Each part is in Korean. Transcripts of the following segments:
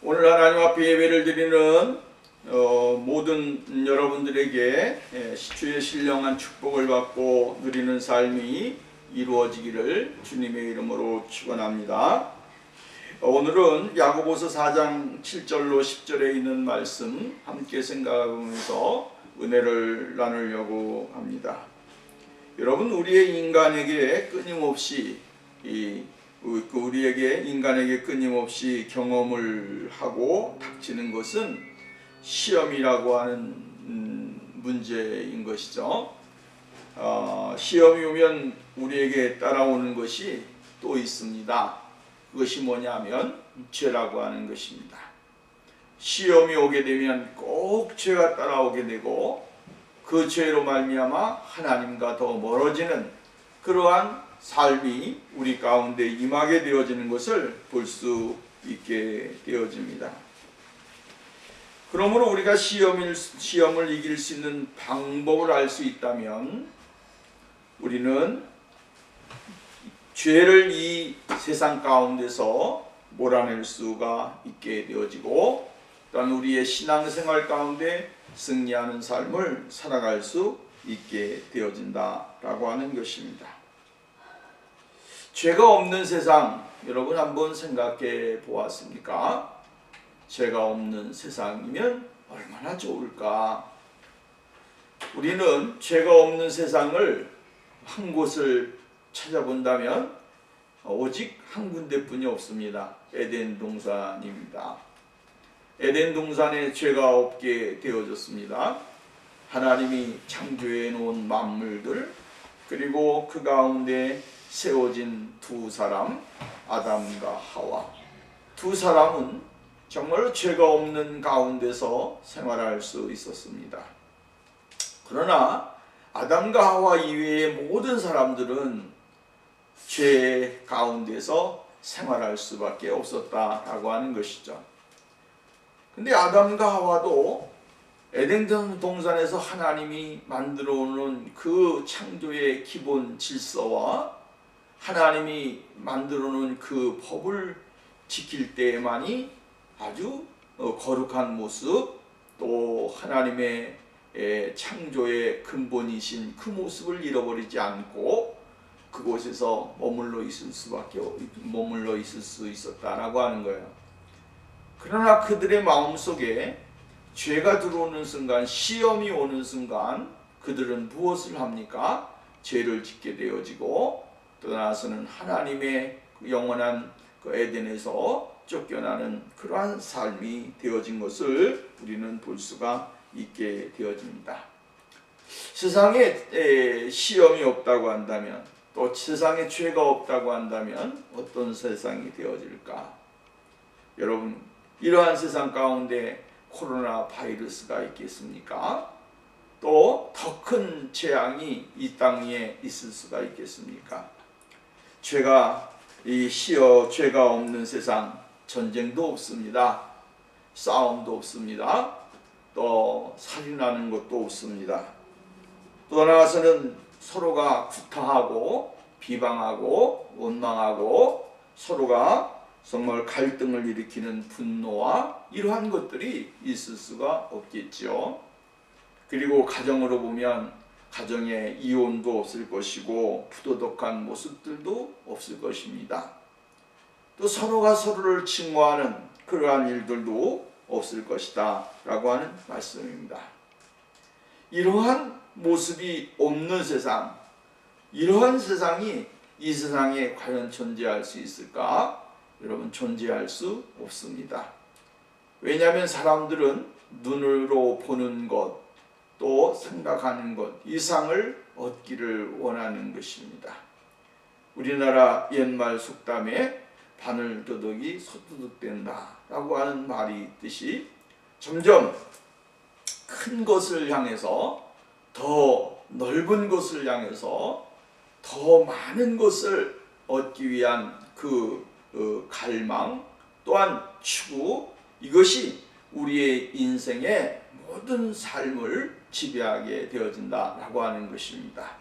오늘 하나님 앞에 예배를 드리는 모든 여러분들에게 주의 신령한 축복을 받고 누리는 삶이 이루어지기를 주님의 이름으로 축원합니다. 오늘은 야고보서 4장 7절로 10절에 있는 말씀 함께 생각하면서 은혜를 나누려고 합니다. 여러분, 우리의 인간에게 끊임없이 끊임없이 경험을 하고 닥치는 것은 시험이라고 하는 문제인 것이죠. 시험이 오면 우리에게 따라오는 것이 또 있습니다. 그것이 뭐냐면 죄라고 하는 것입니다. 시험이 오게 되면 꼭 죄가 따라오게 되고 그 죄로 말미암아 하나님과 더 멀어지는 그러한 삶이 우리 가운데 임하게 되어지는 것을 볼 수 있게 되어집니다. 그러므로 우리가 시험을 이길 수 있는 방법을 알 수 있다면 우리는 죄를 이 세상 가운데서 몰아낼 수가 있게 되어지고 또한 우리의 신앙생활 가운데 승리하는 삶을 살아갈 수 있게 되어진다라고 하는 것입니다. 죄가 없는 세상, 여러분 한번 생각해 보았습니까? 죄가 없는 세상이면 얼마나 좋을까? 우리는 죄가 없는 세상을 한 곳을 찾아본다면 오직 한 군데뿐이 없습니다. 에덴 동산입니다. 에덴 동산에 죄가 없게 되어졌습니다. 하나님이 창조해 놓은 만물들, 그리고 그 가운데 세워진 두 사람, 아담과 하와. 두 사람은 정말로 죄가 없는 가운데서 생활할 수 있었습니다. 그러나 아담과 하와 이외의 모든 사람들은 죄 가운데서 생활할 수밖에 없었다라고 하는 것이죠. 근데 아담과 하와도 에덴 동산에서 하나님이 만들어 놓은 그 창조의 기본 질서와 하나님이 만들어 놓은 그 법을 지킬 때에만이 아주 거룩한 모습, 또 하나님의 창조의 근본이신 그 모습을 잃어버리지 않고 그곳에서 머물러 있을 수 있었다라고 하는 거예요. 그러나 그들의 마음속에 죄가 들어오는 순간, 시험이 오는 순간 그들은 무엇을 합니까? 죄를 짓게 되어지고 떠나서는 하나님의 영원한 그 에덴에서 쫓겨나는 그러한 삶이 되어진 것을 우리는 볼 수가 있게 되어집니다. 세상에 시험이 없다고 한다면, 또 세상에 죄가 없다고 한다면 어떤 세상이 되어질까? 여러분, 이러한 세상 가운데 코로나 바이러스가 있겠습니까? 또 더 큰 재앙이 이 땅 위에 있을 수가 있겠습니까? 죄가 없는 세상, 전쟁도 없습니다. 싸움도 없습니다. 또 살인하는 것도 없습니다. 또 나아가서는 서로가 구타하고 비방하고 원망하고 서로가 정말 갈등을 일으키는 분노와 이러한 것들이 있을 수가 없겠죠. 그리고 가정으로 보면 가정에 이혼도 없을 것이고 부도덕한 모습들도 없을 것입니다. 또 서로가 서로를 증오하는 그러한 일들도 없을 것이다 라고 하는 말씀입니다. 이러한 모습이 없는 세상, 이러한 세상이 이 세상에 과연 존재할 수 있을까? 여러분, 존재할 수 없습니다. 왜냐하면 사람들은 눈으로 보는 것, 또 생각하는 것 이상을 얻기를 원하는 것입니다. 우리나라 옛말 속담에 바늘도둑이 소도둑된다 라고 하는 말이 있듯이 점점 큰 것을 향해서, 더 넓은 것을 향해서 더 많은 것을 얻기 위한 그 갈망 또한 추구, 이것이 우리의 인생의 모든 삶을 지배하게 되어진다라고 하는 것입니다.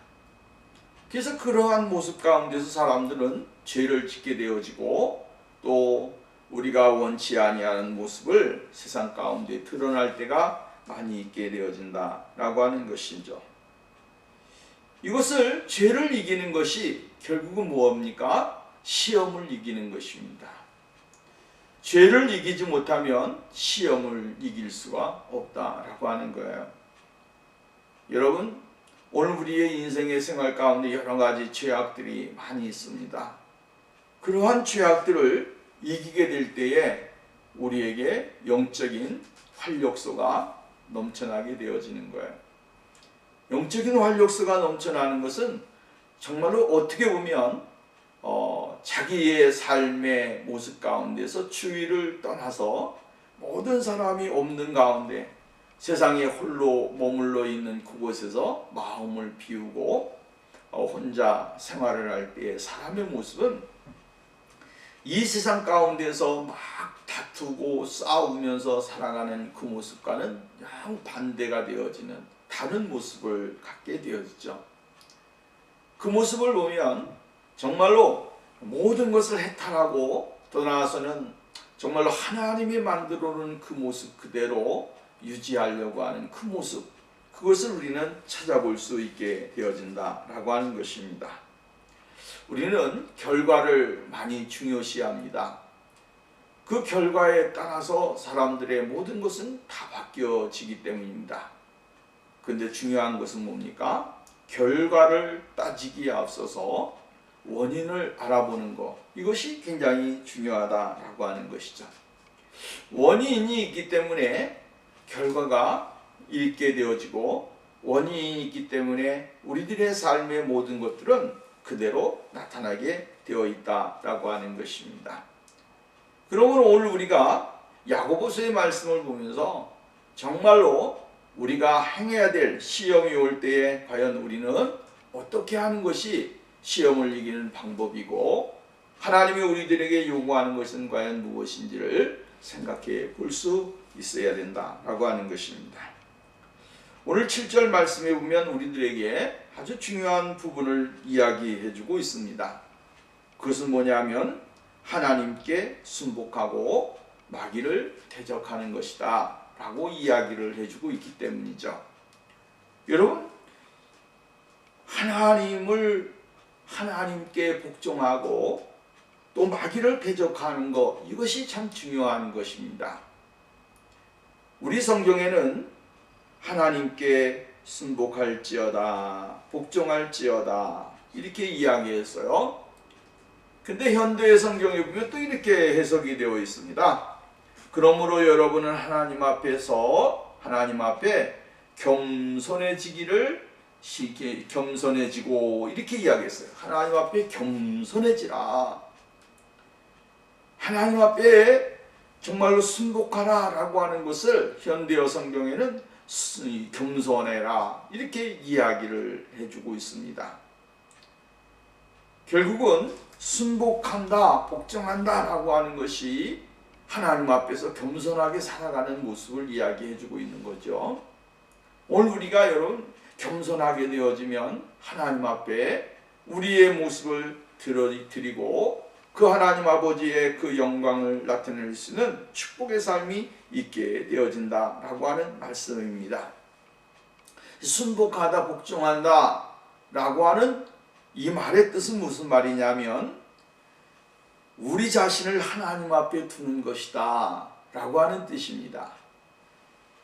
그래서 그러한 모습 가운데서 사람들은 죄를 짓게 되어지고 또 우리가 원치 아니하는 모습을 세상 가운데 드러날 때가 많이 있게 되어진다라고 하는 것이죠. 이것을 죄를 이기는 것이 결국은 무엇입니까? 시험을 이기는 것입니다. 죄를 이기지 못하면 시험을 이길 수가 없다라고 하는 거예요. 여러분, 오늘 우리의 인생의 생활 가운데 여러 가지 죄악들이 많이 있습니다. 그러한 죄악들을 이기게 될 때에 우리에게 영적인 활력소가 넘쳐나게 되어지는 거예요. 영적인 활력소가 넘쳐나는 것은 정말로 어떻게 보면 자기의 삶의 모습 가운데서 주위를 떠나서 모든 사람이 없는 가운데 세상에 홀로 머물러 있는 그곳에서 마음을 비우고 혼자 생활을 할 때의 사람의 모습은 이 세상 가운데서 막 다투고 싸우면서 살아가는 그 모습과는 영 반대가 되어지는 다른 모습을 갖게 되어지죠. 그 모습을 보면 정말로 모든 것을 해탈하고 더 나아가서는 정말로 하나님이 만들어 놓은 그 모습 그대로 유지하려고 하는 그 모습, 그것을 우리는 찾아볼 수 있게 되어진다라고 하는 것입니다. 우리는 결과를 많이 중요시합니다. 그 결과에 따라서 사람들의 모든 것은 다 바뀌어지기 때문입니다. 그런데 중요한 것은 뭡니까? 결과를 따지기에 앞서서 원인을 알아보는 것, 이것이 굉장히 중요하다라고 하는 것이죠. 원인이 있기 때문에 결과가 있게 되어지고, 원인이 있기 때문에 우리들의 삶의 모든 것들은 그대로 나타나게 되어 있다라고 하는 것입니다. 그러므로 오늘 우리가 야고보서의 말씀을 보면서 정말로 우리가 행해야 될 시험이 올 때에 과연 우리는 어떻게 하는 것이 시험을 이기는 방법이고, 하나님이 우리들에게 요구하는 것은 과연 무엇인지를 생각해 볼 수 있어야 된다라고 하는 것입니다. 오늘 7절 말씀에 보면 우리들에게 아주 중요한 부분을 이야기해 주고 있습니다. 그것은 뭐냐면 하나님께 순복하고 마귀를 대적하는 것이다 라고 이야기를 해주고 있기 때문이죠. 여러분, 하나님께 복종하고 또 마귀를 대적하는 것, 이것이 참 중요한 것입니다. 우리 성경에는 하나님께 순복할지어다, 복종할지어다 이렇게 이야기했어요. 근데 현대의 성경에 보면 또 이렇게 해석이 되어 있습니다. 그러므로 여러분은 하나님 앞에 겸손해지고 이렇게 이야기했어요. 하나님 앞에 겸손해지라. 하나님 앞에 정말로 순복하라 라고 하는 것을 현대어 성경에는 겸손해라 이렇게 이야기를 해주고 있습니다. 결국은 순복한다, 복종한다 라고 하는 것이 하나님 앞에서 겸손하게 살아가는 모습을 이야기해주고 있는 거죠. 오늘 우리가 여러분 겸손하게 되어지면 하나님 앞에 우리의 모습을 드리고 그 하나님 아버지의 그 영광을 나타낼 수 있는 축복의 삶이 있게 되어진다라고 하는 말씀입니다. 순복하다, 복종한다 라고 하는 이 말의 뜻은 무슨 말이냐면 우리 자신을 하나님 앞에 두는 것이다 라고 하는 뜻입니다.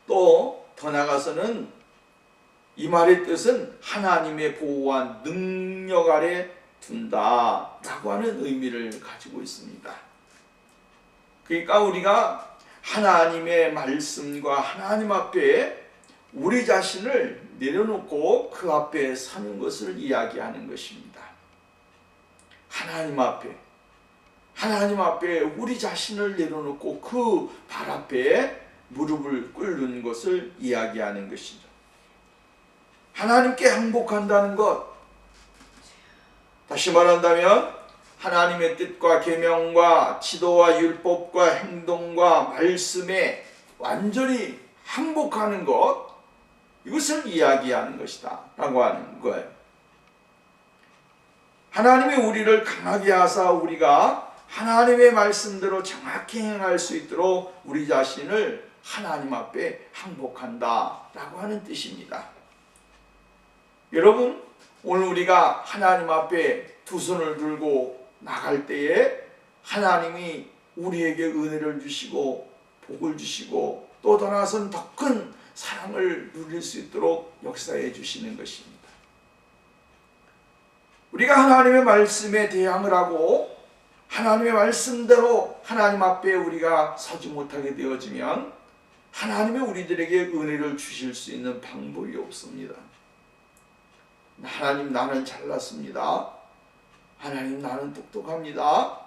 또 더 나아가서는 이 말의 뜻은 하나님의 보호한 능력 아래 둔다 라고 하는 의미를 가지고 있습니다. 그러니까 우리가 하나님의 말씀과 하나님 앞에 우리 자신을 내려놓고 그 앞에 사는 것을 이야기하는 것입니다. 하나님 앞에 우리 자신을 내려놓고 그 발 앞에 무릎을 꿇는 것을 이야기하는 것이죠. 하나님께 항복한다는 것, 다시 말한다면 하나님의 뜻과 계명과 지도와 율법과 행동과 말씀에 완전히 항복하는 것, 이것을 이야기하는 것이다 라고 하는 거예요. 하나님이 우리를 강하게 하사 우리가 하나님의 말씀대로 정확히 행할 수 있도록 우리 자신을 하나님 앞에 항복한다 라고 하는 뜻입니다. 여러분, 오늘 우리가 하나님 앞에 두 손을 들고 나갈 때에 하나님이 우리에게 은혜를 주시고 복을 주시고 또 더 나아가서는 더 큰 사랑을 누릴 수 있도록 역사해 주시는 것입니다. 우리가 하나님의 말씀에 대항을 하고 하나님의 말씀대로 하나님 앞에 우리가 서지 못하게 되어지면 하나님이 우리들에게 은혜를 주실 수 있는 방법이 없습니다. 하나님, 나는 잘났습니다. 하나님, 나는 똑똑합니다.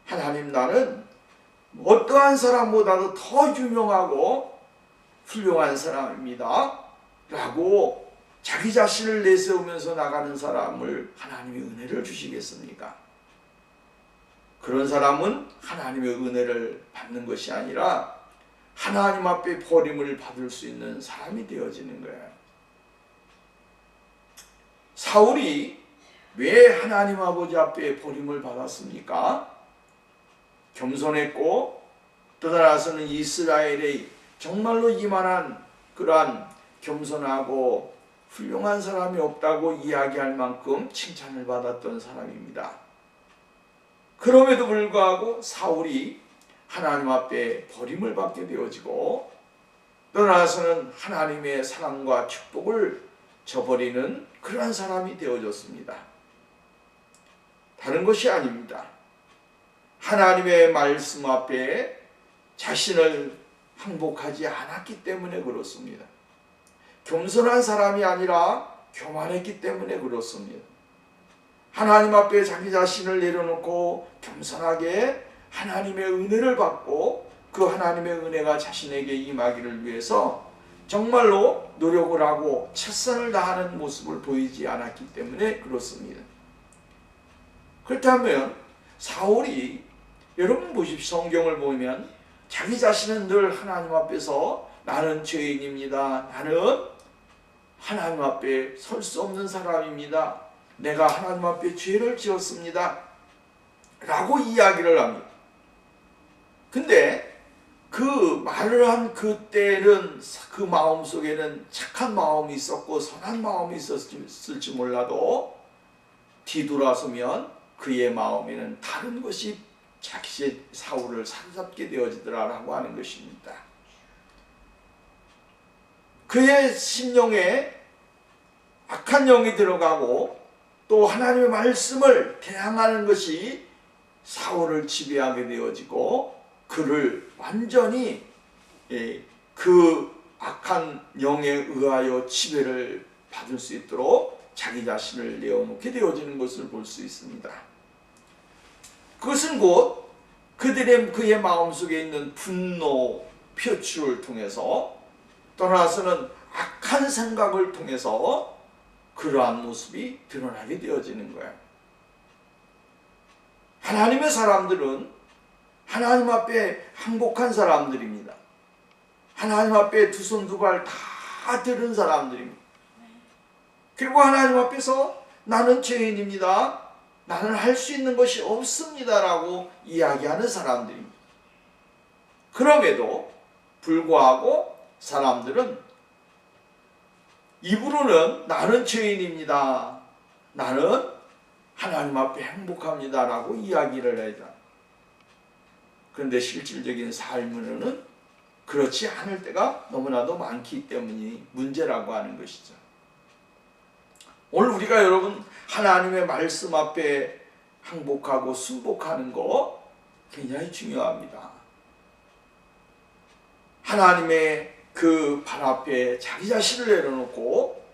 하나님, 나는 어떠한 사람보다도 더 유명하고 훌륭한 사람입니다 라고 자기 자신을 내세우면서 나가는 사람을 하나님이 은혜를 주시겠습니까? 그런 사람은 하나님의 은혜를 받는 것이 아니라 하나님 앞에 버림을 받을 수 있는 사람이 되어지는 거예요. 사울이 왜 하나님 아버지 앞에 버림을 받았습니까? 겸손했고 또 나아가서는 이스라엘의 정말로 이만한 그러한 겸손하고 훌륭한 사람이 없다고 이야기할 만큼 칭찬을 받았던 사람입니다. 그럼에도 불구하고 사울이 하나님 앞에 버림을 받게 되어지고 또 나아가서는 하나님의 사랑과 축복을 저버리는 그러한 사람이 되어졌습니다. 다른 것이 아닙니다. 하나님의 말씀 앞에 자신을 항복하지 않았기 때문에 그렇습니다. 겸손한 사람이 아니라 교만했기 때문에 그렇습니다. 하나님 앞에 자기 자신을 내려놓고 겸손하게 하나님의 은혜를 받고 그 하나님의 은혜가 자신에게 임하기를 위해서 정말로 노력을 하고 최선을 다하는 모습을 보이지 않았기 때문에 그렇습니다. 그렇다면 사울이, 여러분 보십시오. 성경을 보면 자기 자신은 늘 하나님 앞에서 나는 죄인입니다. 나는 하나님 앞에 설 수 없는 사람입니다. 내가 하나님 앞에 죄를 지었습니다 라고 이야기를 합니다. 근데 그 말을 한 그때는 그 마음 속에는 착한 마음이 있었고 선한 마음이 있었을지 몰라도 뒤돌아서면 그의 마음에는 다른 것이 자기 사울을 사로잡게 되어지더라라고 하는 것입니다. 그의 심령에 악한 영이 들어가고 또 하나님의 말씀을 대항하는 것이 사울을 지배하게 되어지고 그를 완전히 그 악한 영에 의하여 지배를 받을 수 있도록 자기 자신을 내어놓게 되어지는 것을 볼 수 있습니다. 그것은 곧 그의 마음속에 있는 분노 표출을 통해서 떠나서는 악한 생각을 통해서 그러한 모습이 드러나게 되어지는 거예요. 하나님의 사람들은 하나님 앞에 항복한 사람들입니다. 하나님 앞에 두 손 두 발 다 들은 사람들입니다. 그리고 하나님 앞에서 나는 죄인입니다. 나는 할 수 있는 것이 없습니다 라고 이야기하는 사람들입니다. 그럼에도 불구하고 사람들은 입으로는 나는 죄인입니다. 나는 하나님 앞에 행복합니다 라고 이야기를 해요. 그런데 실질적인 삶으로는 그렇지 않을 때가 너무나도 많기 때문이 문제라고 하는 것이죠. 오늘 우리가 여러분 하나님의 말씀 앞에 항복하고 순복하는 거 굉장히 중요합니다. 하나님의 그 발 앞에 자기 자신을 내려놓고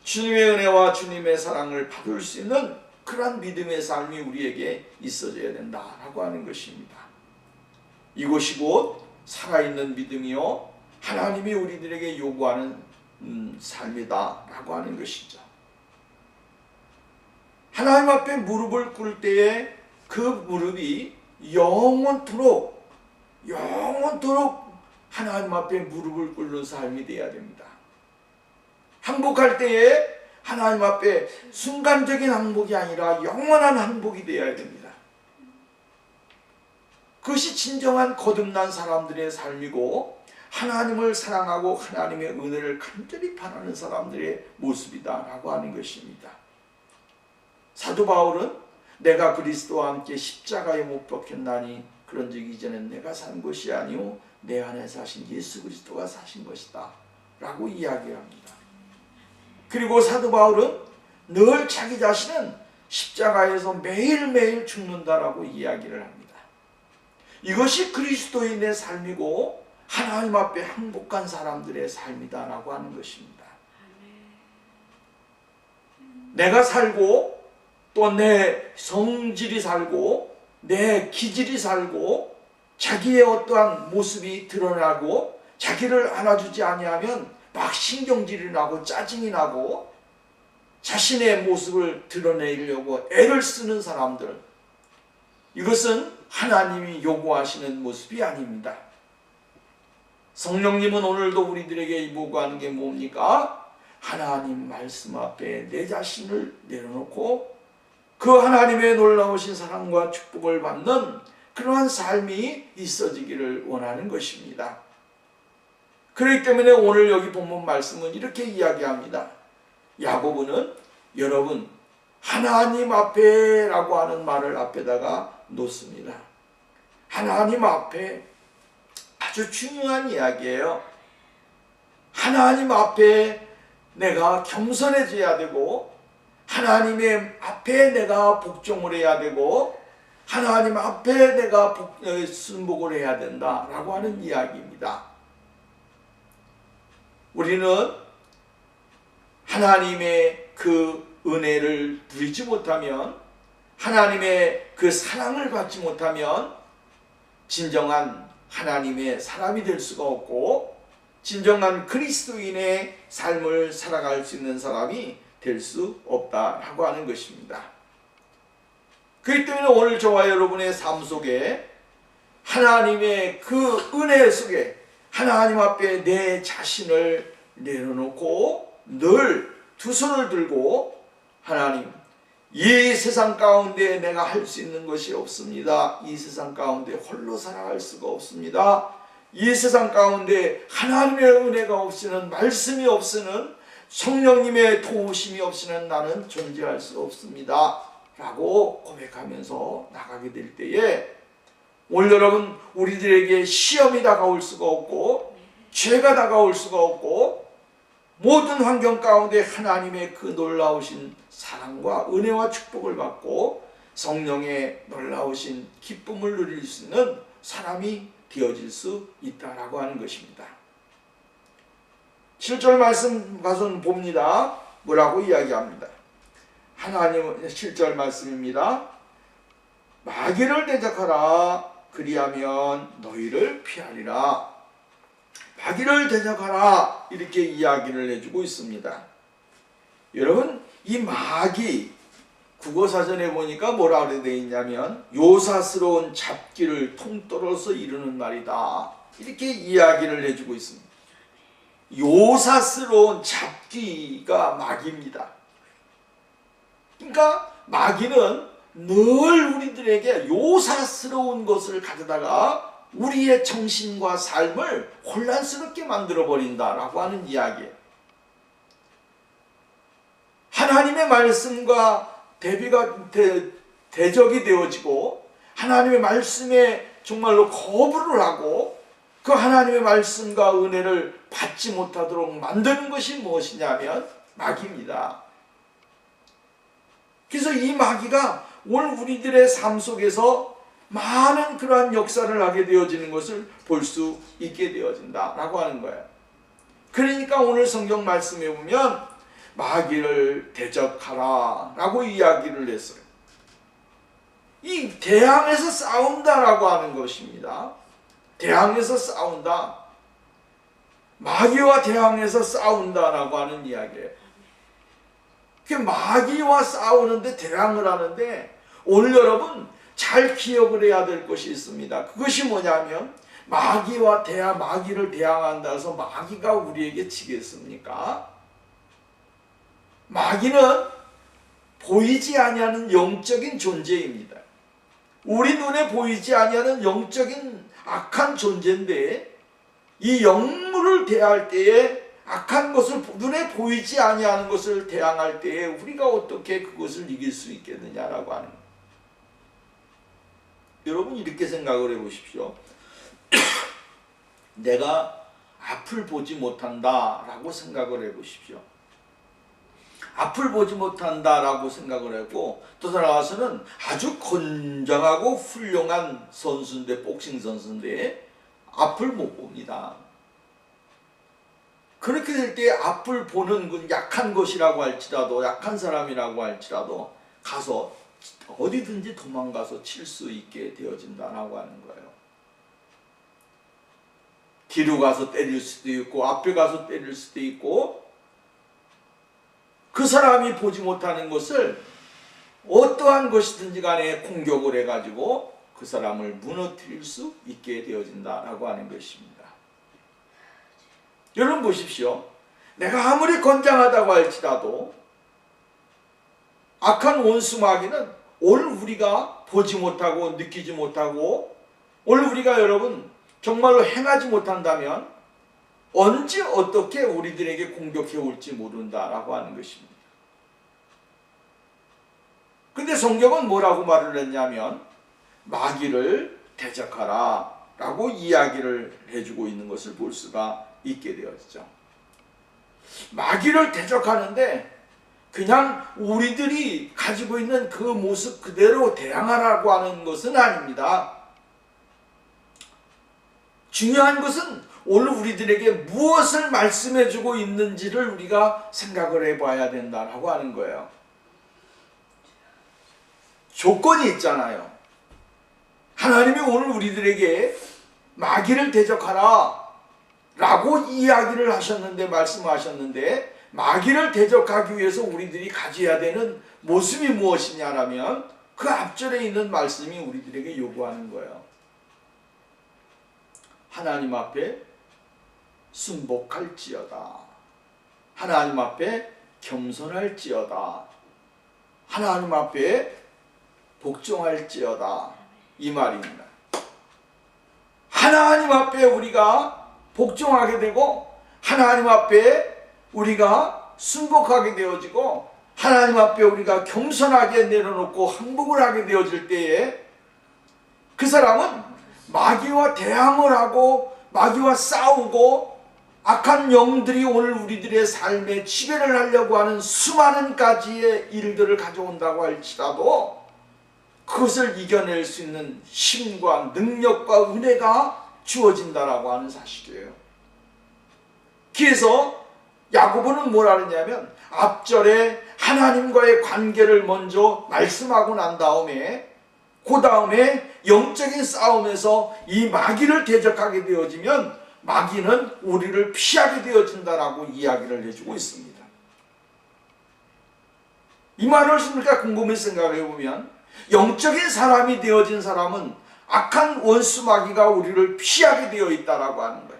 주님의 은혜와 주님의 사랑을 받을 수 있는 그러한 믿음의 삶이 우리에게 있어져야 된다라고 하는 것입니다. 이것이 곧 살아있는 믿음이요 하나님이 우리들에게 요구하는 삶이다라고 하는 것이죠. 하나님 앞에 무릎을 꿇을 때에 그 무릎이 영원토록 하나님 앞에 무릎을 꿇는 삶이 되어야 됩니다. 항복할 때에 하나님 앞에 순간적인 항복이 아니라 영원한 항복이 되어야 됩니다. 그것이 진정한 거듭난 사람들의 삶이고 하나님을 사랑하고 하나님의 은혜를 간절히 바라는 사람들의 모습이다라고 하는 것입니다. 사도 바울은 내가 그리스도와 함께 십자가에 못 박혔나니 그런즉 이제는 내가 산 것이 아니오 내 안에 사신 예수 그리스도가 사신 것이다 라고 이야기합니다. 그리고 사도 바울은 늘 자기 자신은 십자가에서 매일매일 죽는다라고 이야기를 합니다. 이것이 그리스도인의 삶이고 하나님 앞에 행복한 사람들의 삶이다라고 하는 것입니다. 내가 살고 또 내 성질이 살고 내 기질이 살고 자기의 어떠한 모습이 드러나고 자기를 안아주지 아니하면 막 신경질이 나고 짜증이 나고 자신의 모습을 드러내려고 애를 쓰는 사람들, 이것은 하나님이 요구하시는 모습이 아닙니다. 성령님은 오늘도 우리들에게 요구하는 게 뭡니까? 하나님 말씀 앞에 내 자신을 내려놓고 그 하나님의 놀라우신 사랑과 축복을 받는 그러한 삶이 있어지기를 원하는 것입니다. 그렇기 때문에 오늘 여기 본문 말씀은 이렇게 이야기합니다. 야고보는 여러분 하나님 앞에 라고 하는 말을 앞에다가 놓습니다. 하나님 앞에 아주 중요한 이야기예요. 하나님 앞에 내가 겸손해져야 되고 하나님의 앞에 내가 복종을 해야 되고 하나님 앞에 내가 순복을 해야 된다라고 하는 이야기입니다. 우리는 하나님의 그 은혜를 누리지 못하면 하나님의 그 사랑을 받지 못하면 진정한 하나님의 사람이 될 수가 없고 진정한 그리스도인의 삶을 살아갈 수 있는 사람이 될 수 없다라고 하는 것입니다. 그렇기 때문에 오늘 저와 여러분의 삶 속에 하나님의 그 은혜 속에 하나님 앞에 내 자신을 내려놓고 늘 두 손을 들고 하나님, 이 세상 가운데 내가 할 수 있는 것이 없습니다. 이 세상 가운데 홀로 살아갈 수가 없습니다. 이 세상 가운데 하나님의 은혜가 없이는, 말씀이 없이는, 성령님의 도우심이 없이는 나는 존재할 수 없습니다 라고 고백하면서 나가게 될 때에 오늘 여러분 우리들에게 시험이 다가올 수가 없고 죄가 다가올 수가 없고 모든 환경 가운데 하나님의 그 놀라우신 사랑과 은혜와 축복을 받고 성령의 놀라우신 기쁨을 누릴 수 있는 사람이 되어질 수 있다라고 하는 것입니다. 7절 말씀 가서 봅니다. 뭐라고 이야기합니다. 하나님 7절 말씀입니다. 마귀를 대적하라 그리하면 너희를 피하리라. 마귀를 대적하라 이렇게 이야기를 해주고 있습니다. 여러분 이 마귀 국어사전에 보니까 뭐라 되어 있냐면 요사스러운 잡기를 통떨어서 이루는 말이다 이렇게 이야기를 해주고 있습니다. 요사스러운 잡기가 마귀입니다. 그러니까 마귀는 늘 우리들에게 요사스러운 것을 가져다가 우리의 정신과 삶을 혼란스럽게 만들어버린다라고 하는 이야기예요. 하나님의 말씀과 대적이 되어지고 하나님의 말씀에 정말로 거부를 하고 그 하나님의 말씀과 은혜를 받지 못하도록 만드는 것이 무엇이냐면 마귀입니다. 그래서 이 마귀가 오늘 우리들의 삶 속에서 많은 그러한 역사를 하게 되어지는 것을 볼 수 있게 되어진다라고 하는 거예요. 그러니까 오늘 성경 말씀에 보면 마귀를 대적하라 라고 이야기를 했어요. 이 대항해서 싸운다라고 하는 것입니다. 대항해서 싸운다. 마귀와 대항해서 싸운다라고 하는 이야기예요. 마귀와 싸우는데 대항을 하는데 오늘 여러분 잘 기억을 해야 될 것이 있습니다. 그것이 뭐냐면 마귀를 대항한다 해서 마귀가 우리에게 지겠습니까? 마귀는 보이지 아니하는 영적인 존재입니다. 우리 눈에 보이지 아니하는 영적인 악한 존재인데 이 영물을 대할 때에 악한 것을 눈에 보이지 아니하는 것을 대항할 때에 우리가 어떻게 그것을 이길 수 있겠느냐라고 하는 거예요. 여러분 이렇게 생각을 해보십시오. 내가 앞을 보지 못한다라고 생각을 해보십시오. 앞을 보지 못한다라고 생각을 하고 또 나아가서는 아주 건장하고 훌륭한 선수인데 복싱 선수인데 앞을 못 봅니다. 그렇게 될 때 앞을 보는 건 약한 것이라고 할지라도 약한 사람이라고 할지라도 가서 어디든지 도망가서 칠 수 있게 되어진다라고 하는 거예요. 뒤로 가서 때릴 수도 있고 앞에 가서 때릴 수도 있고 그 사람이 보지 못하는 것을 어떠한 것이든지 간에 공격을 해가지고 그 사람을 무너뜨릴 수 있게 되어진다라고 하는 것입니다. 여러분 보십시오. 내가 아무리 건장하다고 할지라도 악한 원수 마귀는 오늘 우리가 보지 못하고 느끼지 못하고 오늘 우리가 여러분 정말로 행하지 못한다면 언제 어떻게 우리들에게 공격해 올지 모른다라고 하는 것입니다. 근데 성경은 뭐라고 말을 했냐면 마귀를 대적하라 라고 이야기를 해주고 있는 것을 볼 수가 있게 되었죠. 마귀를 대적하는데 그냥 우리들이 가지고 있는 그 모습 그대로 대항하라고 하는 것은 아닙니다. 중요한 것은 오늘 우리들에게 무엇을 말씀해주고 있는지를 우리가 생각을 해봐야 된다고 하는 거예요. 조건이 있잖아요. 하나님이 오늘 우리들에게 마귀를 대적하라 라고 이야기를 하셨는데 말씀하셨는데 마귀를 대적하기 위해서 우리들이 가져야 되는 모습이 무엇이냐라면 그 앞절에 있는 말씀이 우리들에게 요구하는 거예요. 하나님 앞에 순복할지어다. 하나님 앞에 겸손할지어다. 하나님 앞에 복종할지어다. 이 말입니다. 하나님 앞에 우리가 복종하게 되고 하나님 앞에 우리가 순복하게 되어지고 하나님 앞에 우리가 겸손하게 내려놓고 항복을 하게 되어질 때에 그 사람은 마귀와 대항을 하고 마귀와 싸우고 악한 영들이 오늘 우리들의 삶에 지배를 하려고 하는 수많은 가지의 일들을 가져온다고 할지라도 그것을 이겨낼 수 있는 힘과 능력과 은혜가 주어진다라고 하는 사실이에요. 그래서 야고보는 뭐라 하느냐면 앞절에 하나님과의 관계를 먼저 말씀하고 난 다음에 그 다음에 영적인 싸움에서 이 마귀를 대적하게 되어지면 마귀는 우리를 피하게 되어진다라고 이야기를 해주고 있습니다. 이 말을 우리가 곰곰이 생각해 보면 영적인 사람이 되어진 사람은 악한 원수 마귀가 우리를 피하게 되어 있다라고 하는 거예요.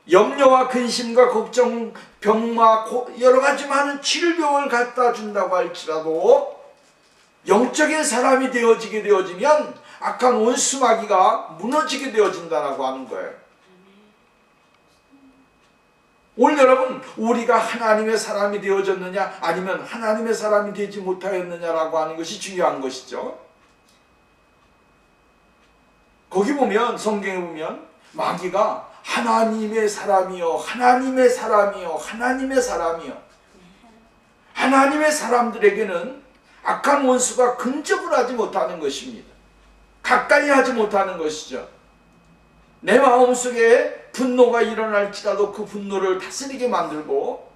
염려와 근심과 걱정, 병마, 여러 가지 많은 질병을 갖다 준다고 할지라도 영적인 사람이 되어지게 되어지면 악한 원수 마귀가 무너지게 되어진다라고 하는 거예요. 오늘 여러분 우리가 하나님의 사람이 되어졌느냐 아니면 하나님의 사람이 되지 못하였느냐라고 하는 것이 중요한 것이죠. 거기 보면 성경에 보면 마귀가 하나님의 사람이요 하나님의 사람이요 하나님의 사람이요 하나님의 사람들에게는 악한 원수가 근접을 하지 못하는 것입니다. 가까이 하지 못하는 것이죠. 내 마음속에 분노가 일어날지라도 그 분노를 다스리게 만들고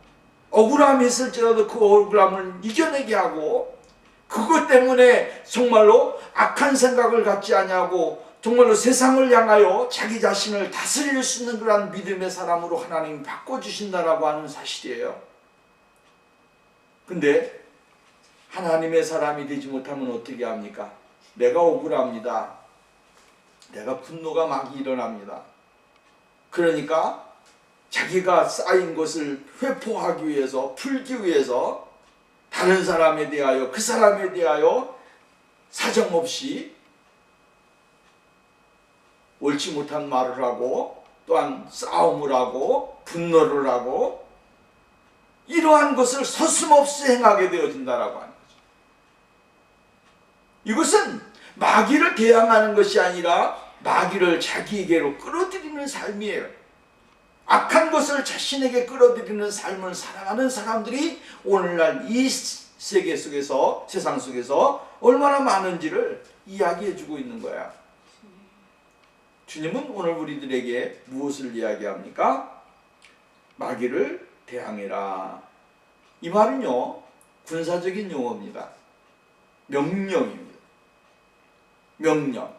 억울함이 있을지라도 그 억울함을 이겨내게 하고 그것 때문에 정말로 악한 생각을 갖지 아니하고 정말로 세상을 향하여 자기 자신을 다스릴 수 있는 그런 믿음의 사람으로 하나님이 바꿔주신다라고 하는 사실이에요. 근데 하나님의 사람이 되지 못하면 어떻게 합니까? 내가 억울합니다. 내가 분노가 막 일어납니다. 그러니까 자기가 쌓인 것을 회포하기 위해서 풀기 위해서 다른 사람에 대하여 그 사람에 대하여 사정없이 옳지 못한 말을 하고 또한 싸움을 하고 분노를 하고 이러한 것을 서슴없이 행하게 되어진다라고 하는 거죠. 이것은 마귀를 대항하는 것이 아니라 마귀를 자기에게로 끌어들이는 삶이에요. 악한 것을 자신에게 끌어들이는 삶을 살아가는 사람들이 오늘날 이 세계 속에서, 세상 속에서 얼마나 많은지를 이야기해주고 있는 거야. 주님은 오늘 우리들에게 무엇을 이야기합니까? 마귀를 대항해라. 이 말은요, 군사적인 용어입니다. 명령입니다. 명령.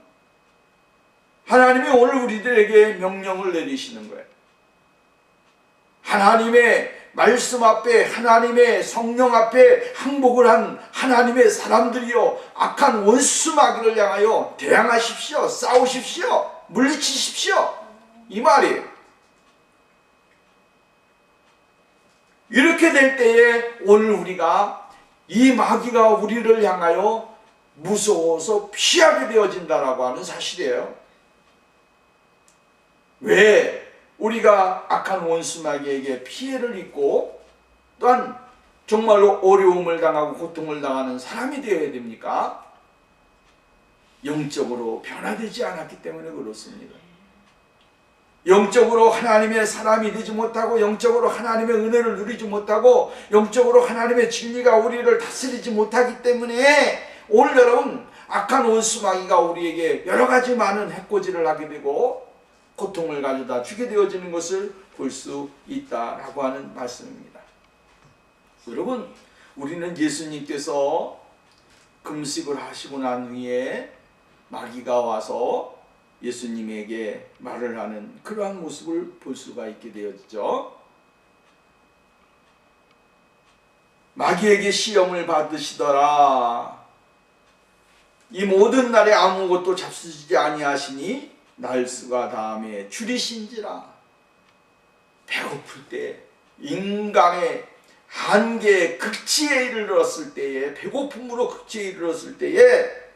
하나님이 오늘 우리들에게 명령을 내리시는 거예요. 하나님의 말씀 앞에, 하나님의 성령 앞에 항복을 한 하나님의 사람들이요, 악한 원수 마귀를 향하여 대항하십시오. 싸우십시오. 물리치십시오. 이 말이에요. 이렇게 될 때에 오늘 우리가 이 마귀가 우리를 향하여 무서워서 피하게 되어진다라고 하는 사실이에요. 왜 우리가 악한 원수 마귀에게 피해를 입고 또한 정말로 어려움을 당하고 고통을 당하는 사람이 되어야 됩니까? 영적으로 변화되지 않았기 때문에 그렇습니다. 영적으로 하나님의 사람이 되지 못하고, 영적으로 하나님의 은혜를 누리지 못하고, 영적으로 하나님의 진리가 우리를 다스리지 못하기 때문에 오늘 여러분, 악한 원수 마귀가 우리에게 여러 가지 많은 해코지를 하게 되고 고통을 가져다 주게 되어지는 것을 볼 수 있다라고 하는 말씀입니다. 여러분, 우리는 예수님께서 금식을 하시고 난 후에 마귀가 와서 예수님에게 말을 하는 그러한 모습을 볼 수가 있게 되었죠. 마귀에게 시험을 받으시더라. 이 모든 날에 아무것도 잡수시지 아니하시니 날수가 다음에 줄이신지라. 배고플 때, 인간의 한계 극치에 이르렀을 때에, 배고픔으로 극치에 이르렀을 때에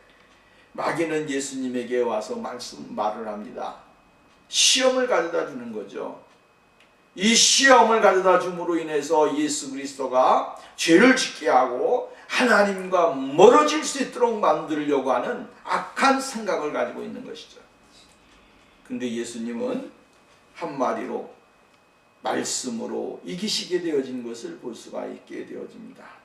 마귀는 예수님에게 와서 말을 합니다. 시험을 가져다 주는 거죠. 이 시험을 가져다 줌으로 인해서 예수 그리스도가 죄를 짓게 하고 하나님과 멀어질 수 있도록 만들려고 하는 악한 생각을 가지고 있는 것이죠. 근데 예수님은 한마디로 말씀으로 이기시게 되어진 것을 볼 수가 있게 되어집니다.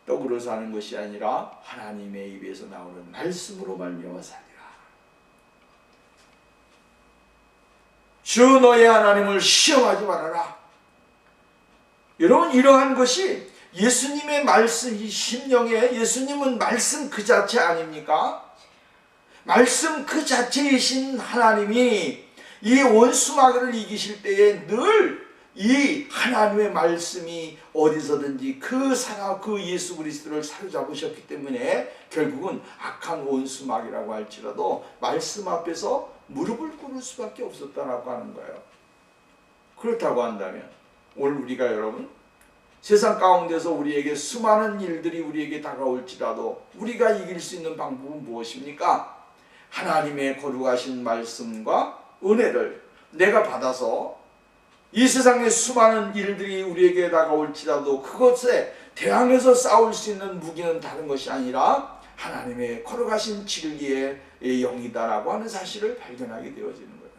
떡으로 사는 것이 아니라 하나님의 입에서 나오는 말씀으로 말미암아 살리라. 주 너의 하나님을 시험하지 말아라. 여러분, 이러한 것이 예수님의 말씀, 이 심령에, 예수님은 말씀 그 자체 아닙니까? 말씀 그 자체이신 하나님이 이 원수 마귀를 이기실 때에 늘 이 하나님의 말씀이 어디서든지 그 예수 그리스도를 사로잡으셨기 때문에 결국은 악한 원수 마귀라고 할지라도 말씀 앞에서 무릎을 꿇을 수밖에 없었다라고 하는 거예요. 그렇다고 한다면 오늘 우리가 여러분, 세상 가운데서 우리에게 수많은 일들이 우리에게 다가올지라도 우리가 이길 수 있는 방법은 무엇입니까? 하나님의 거룩하신 말씀과 은혜를 내가 받아서 이 세상의 수많은 일들이 우리에게 다가올지라도 그것에 대항해서 싸울 수 있는 무기는 다른 것이 아니라 하나님의 거룩하신 진리의 영이다라고 하는 사실을 발견하게 되어지는 거예요.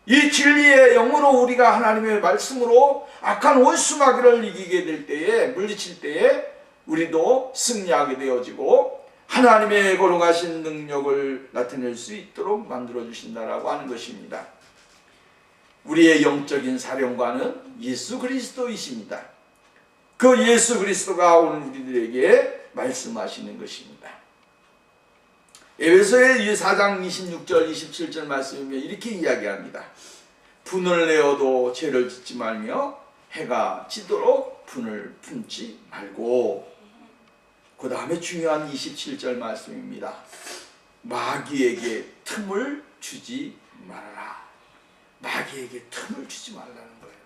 이 진리의 영으로 우리가 하나님의 말씀으로 악한 원수 마귀를 이기게 될 때에, 물리칠 때에 우리도 승리하게 되어지고 하나님의 거룩하신 능력을 나타낼 수 있도록 만들어주신다라고 하는 것입니다. 우리의 영적인 사령관은 예수 그리스도이십니다. 그 예수 그리스도가 오늘 우리들에게 말씀하시는 것입니다. 에베소의 4장 26절 27절 말씀이면 이렇게 이야기합니다. 분을 내어도 죄를 짓지 말며 해가 지도록 분을 품지 말고, 그 다음에 중요한 27절 말씀입니다. 마귀에게 틈을 주지 말아라. 마귀에게 틈을 주지 말라는 거예요.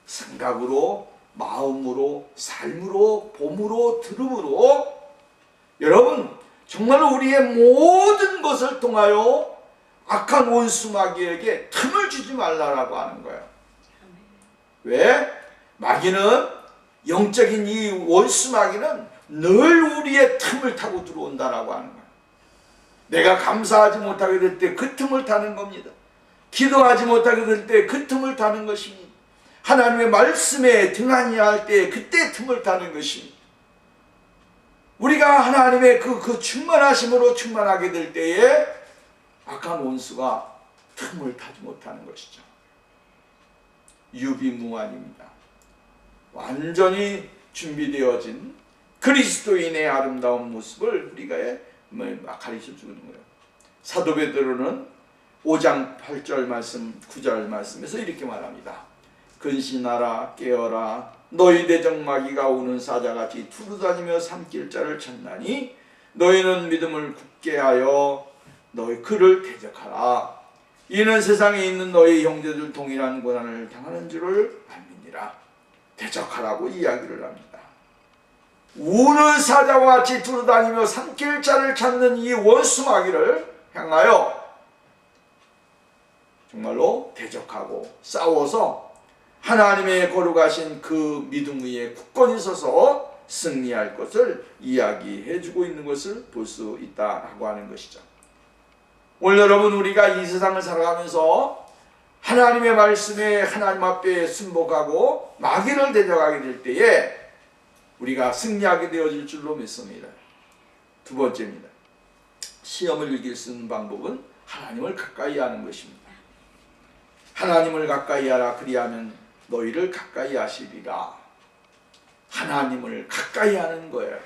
생각으로, 마음으로, 삶으로, 봄으로, 들음으로 여러분, 정말로 우리의 모든 것을 통하여 악한 원수 마귀에게 틈을 주지 말라라고 하는 거예요. 왜? 마귀는, 영적인 이 원수 마귀는 늘 우리의 틈을 타고 들어온다라고 하는 거예요. 내가 감사하지 못하게 될 때 그 틈을 타는 겁니다. 기도하지 못하게 될 때 그 틈을 타는 것입니다. 하나님의 말씀에 등한히 할 때 그때 틈을 타는 것입니다. 우리가 하나님의 그 충만하심으로 충만하게 될 때에 악한 원수가 틈을 타지 못하는 것이죠. 유비무환입니다. 완전히 준비되어진 그리스도인의 아름다운 모습을 우리가 가르쳐 주는 거예요. 사도 베드로는 5장 8절 말씀, 9절 말씀에서 이렇게 말합니다. 근신하라, 깨어라. 너희 대적 마귀가 오는 사자같이 두루다니며 삼킬 자를 찾나니 너희는 믿음을 굳게 하여 너희 그를 대적하라. 이는 세상에 있는 너희 형제들 동일한 고난을 당하는 줄을 알미니라. 대적하라고 이야기를 합니다. 우는 사자와 같이 두루다니며 삼킬 자를 찾는 이 원수 마귀를 향하여 정말로 대적하고 싸워서 하나님의 거룩하신 그 믿음 위에 굳건히 서서 승리할 것을 이야기해 주고 있는 것을 볼 수 있다라고 하는 것이죠. 오늘 여러분, 우리가 이 세상을 살아가면서 하나님의 말씀에 하나님 앞에 순복하고 마귀를 대적하게 될 때에 우리가 승리하게 되어질 줄로 믿습니다. 두 번째입니다. 시험을 이길 수 있는 방법은 하나님을 가까이 하는 것입니다. 하나님을 가까이 하라. 그리하면 너희를 가까이 하시리라. 하나님을 가까이 하는 거예요.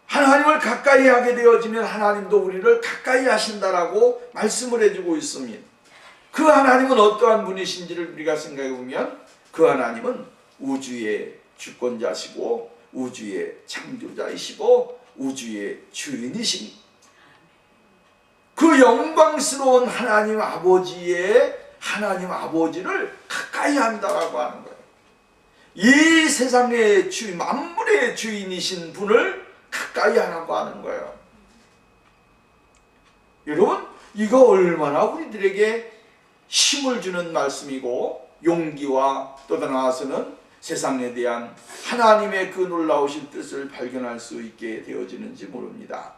하나님을 가까이 하게 되어지면 하나님도 우리를 가까이 하신다라고 말씀을 해주고 있습니다. 그 하나님은 어떠한 분이신지를 우리가 생각해 보면 그 하나님은 우주의 주권자시고 우주의 창조자이시고 우주의 주인이십니다. 그 영광스러운 하나님 아버지를 가까이 한다라고 하는 거예요. 이 세상의 주인, 만물의 주인이신 분을 가까이 하라고 하는 거예요. 여러분, 이거 얼마나 우리들에게 힘을 주는 말씀이고 용기와 또 나아가서는 세상에 대한 하나님의 그 놀라우신 뜻을 발견할 수 있게 되어지는지 모릅니다.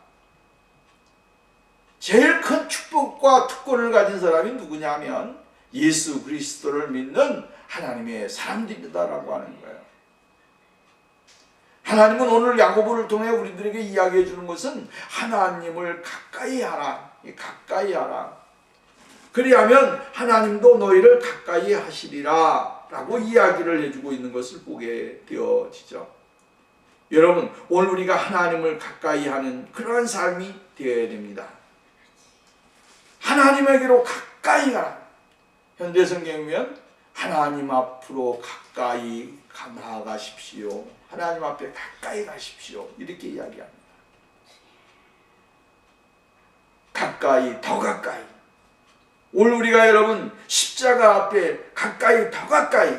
제일 큰 축복과 특권을 가진 사람이 누구냐면 예수 그리스도를 믿는 하나님의 사람들이다라고 하는 거예요. 하나님은 오늘 야고보를 통해 우리들에게 이야기해 주는 것은 하나님을 가까이 하라. 가까이 하라. 그리하면 하나님도 너희를 가까이 하시리라 라고 이야기를 해주고 있는 것을 보게 되어지죠. 여러분, 오늘 우리가 하나님을 가까이 하는 그러한 삶이 되어야 됩니다. 하나님에게로 가까이 가라. 현대 성경에 보면 하나님 앞으로 가까이 나아가십시오. 하나님 앞에 가까이 가십시오. 이렇게 이야기합니다. 가까이, 더 가까이. 오늘 우리가 여러분 십자가 앞에 가까이, 더 가까이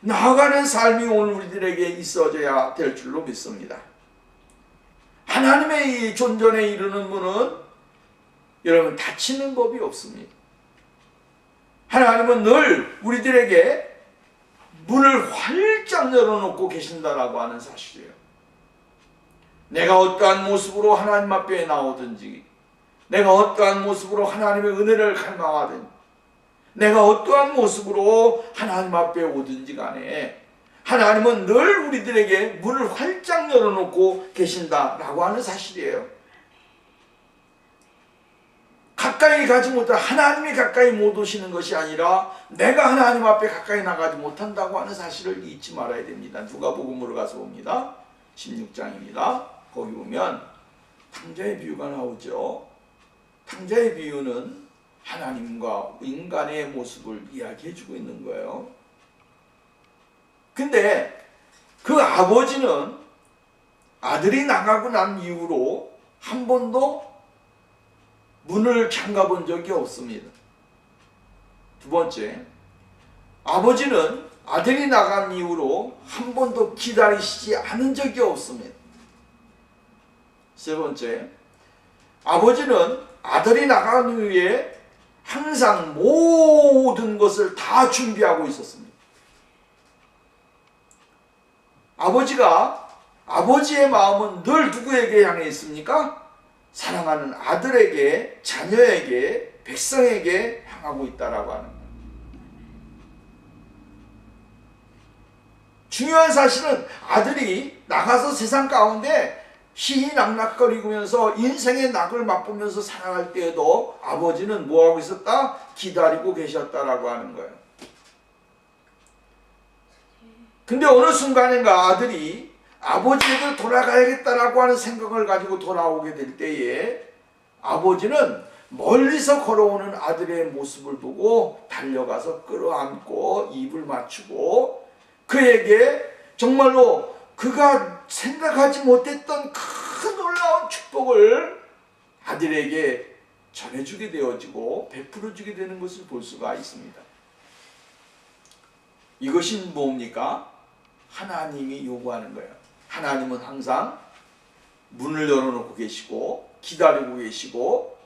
나아가는 삶이 오늘 우리들에게 있어져야 될 줄로 믿습니다. 하나님의 이 존전에 이르는 분은 여러분 다치는 법이 없습니다. 하나님은 늘 우리들에게 문을 활짝 열어놓고 계신다라고 하는 사실이에요. 내가 어떠한 모습으로 하나님 앞에 나오든지, 내가 어떠한 모습으로 하나님의 은혜를 갈망하든지, 내가 어떠한 모습으로 하나님 앞에 오든지 간에 하나님은 늘 우리들에게 문을 활짝 열어놓고 계신다라고 하는 사실이에요. 가까이 가지 못한 하나님이 가까이 못 오시는 것이 아니라 내가 하나님 앞에 가까이 나가지 못한다고 하는 사실을 잊지 말아야 됩니다. 누가복음으로 가서 봅니다. 16장입니다. 거기 보면 탕자의 비유가 나오죠. 탕자의 비유는 하나님과 인간의 모습을 이야기해주고 있는 거예요. 근데 그 아버지는 아들이 나가고 난 이후로 한 번도 문을 잠가본 적이 없습니다. 두 번째, 아버지는 아들이 나간 이후로 한 번도 기다리시지 않은 적이 없습니다. 세 번째, 아버지는 아들이 나간 후에 항상 모든 것을 다 준비하고 있었습니다. 아버지의 마음은 늘 누구에게 향해 있습니까? 사랑하는 아들에게, 자녀에게, 백성에게 향하고 있다라고 하는 거예요. 중요한 사실은 아들이 나가서 세상 가운데 희희낙낙거리면서 인생의 낙을 맛보면서 살아갈 때에도 아버지는 뭐하고 있었다? 기다리고 계셨다라고 하는 거예요. 근데 어느 순간인가 아들이 아버지에게 돌아가야겠다라고 하는 생각을 가지고 돌아오게 될 때에 아버지는 멀리서 걸어오는 아들의 모습을 보고 달려가서 끌어안고 입을 맞추고 그에게 정말로 그가 생각하지 못했던 큰 놀라운 축복을 아들에게 전해주게 되어지고 베풀어주게 되는 것을 볼 수가 있습니다. 이것이 뭡니까? 하나님이 요구하는 거예요. 하나님은 항상 문을 열어놓고 계시고 기다리고 계시고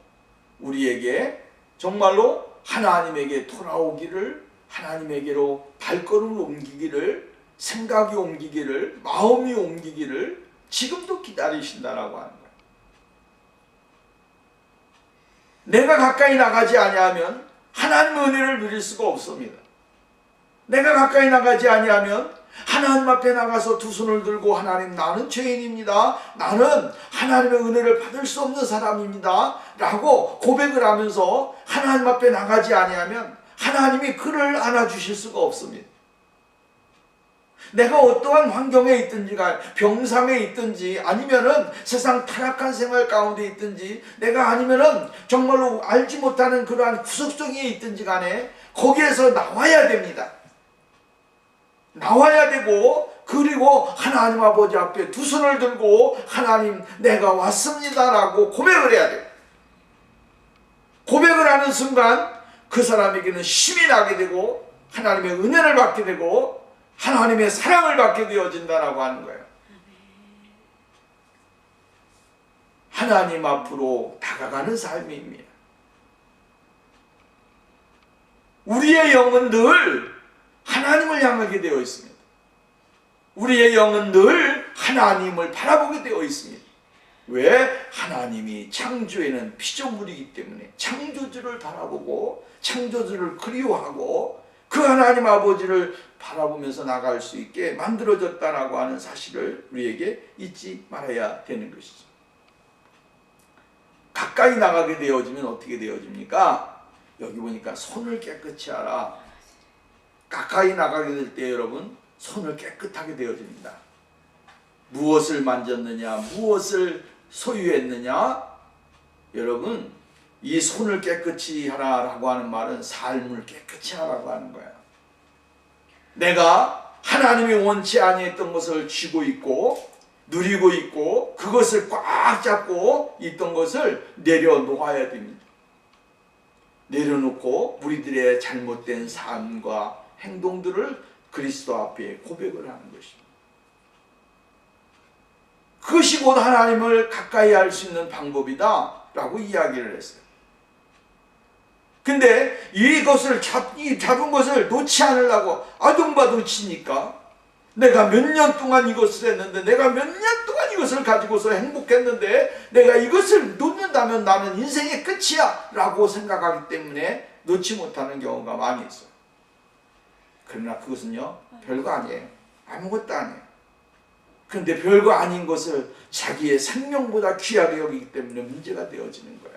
우리에게 정말로 하나님에게 돌아오기를, 하나님에게로 발걸음을 옮기기를, 생각이 옮기기를, 마음이 옮기기를 지금도 기다리신다라고 하는 거예요. 내가 가까이 나가지 아니하면 하나님의 은혜를 누릴 수가 없습니다. 내가 가까이 나가지 아니하면 하나님 앞에 나가서 두 손을 들고 하나님 나는 죄인입니다. 나는 하나님의 은혜를 받을 수 없는 사람입니다. 라고 고백을 하면서 하나님 앞에 나가지 아니하면 하나님이 그를 안아주실 수가 없습니다. 내가 어떠한 환경에 있든지 병상에 있든지 아니면은 세상 타락한 생활 가운데 있든지 내가 아니면은 정말로 알지 못하는 그러한 구석정에 있든지 간에 거기에서 나와야 됩니다. 나와야 되고 그리고 하나님 아버지 앞에 두 손을 들고 하나님 내가 왔습니다 라고 고백을 해야 돼요. 고백을 하는 순간 그 사람에게는 힘이 나게 되고 하나님의 은혜를 받게 되고 하나님의 사랑을 받게 되어진다라고 하는 거예요. 하나님 앞으로 다가가는 삶입니다. 우리의 영은 늘 하나님을 향하게 되어 있습니다. 우리의 영은 늘 하나님을 바라보게 되어 있습니다. 왜? 하나님이 창조에는 피조물이기 때문에 창조주를 바라보고 창조주를 그리워하고 그 하나님 아버지를 바라보면서 나갈 수 있게 만들어졌다라고 하는 사실을 우리에게 잊지 말아야 되는 것이죠. 가까이 나가게 되어지면 어떻게 되어집니까? 여기 보니까 손을 깨끗이 하라. 가까이 나가게 될 때 여러분 손을 깨끗하게 되어집니다. 무엇을 만졌느냐, 무엇을 소유했느냐, 여러분 이 손을 깨끗이 하라라고 하는 말은 삶을 깨끗이 하라고 하는 거야. 내가 하나님이 원치 아니했던 것을 쥐고 있고 누리고 있고 그것을 꽉 잡고 있던 것을 내려놓아야 됩니다. 내려놓고 우리들의 잘못된 삶과 행동들을 그리스도 앞에 고백을 하는 것입니다. 그것이 곧 하나님을 가까이 할 수 있는 방법이다 라고 이야기를 했어요. 근데 이것을 잡은 것을 놓지 않으려고 아둥바둥 치니까 내가 몇 년 동안 이것을 했는데 내가 몇 년 동안 이것을 가지고서 행복했는데 내가 이것을 놓는다면 나는 인생의 끝이야 라고 생각하기 때문에 놓지 못하는 경우가 많이 있어요. 그러나 그것은요 별거 아니에요. 아무것도 아니에요. 그런데 별거 아닌 것을 자기의 생명보다 귀하게 여기기 때문에 문제가 되어지는 거예요.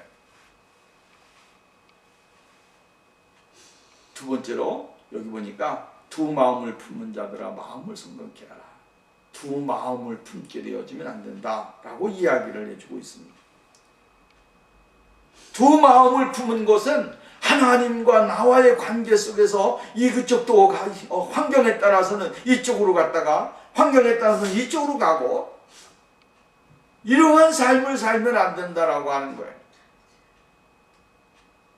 두 번째로 여기 보니까 두 마음을 품는 자들아 마음을 성경케 하라. 두 마음을 품게 되어지면 안 된다라고 이야기를 해주고 있습니다. 두 마음을 품은 것은 하나님과 나와의 관계 속에서 이쪽도 환경에 따라서는 이쪽으로 갔다가 환경에 따라서는 이쪽으로 가고 이러한 삶을 살면 안 된다라고 하는 거예요.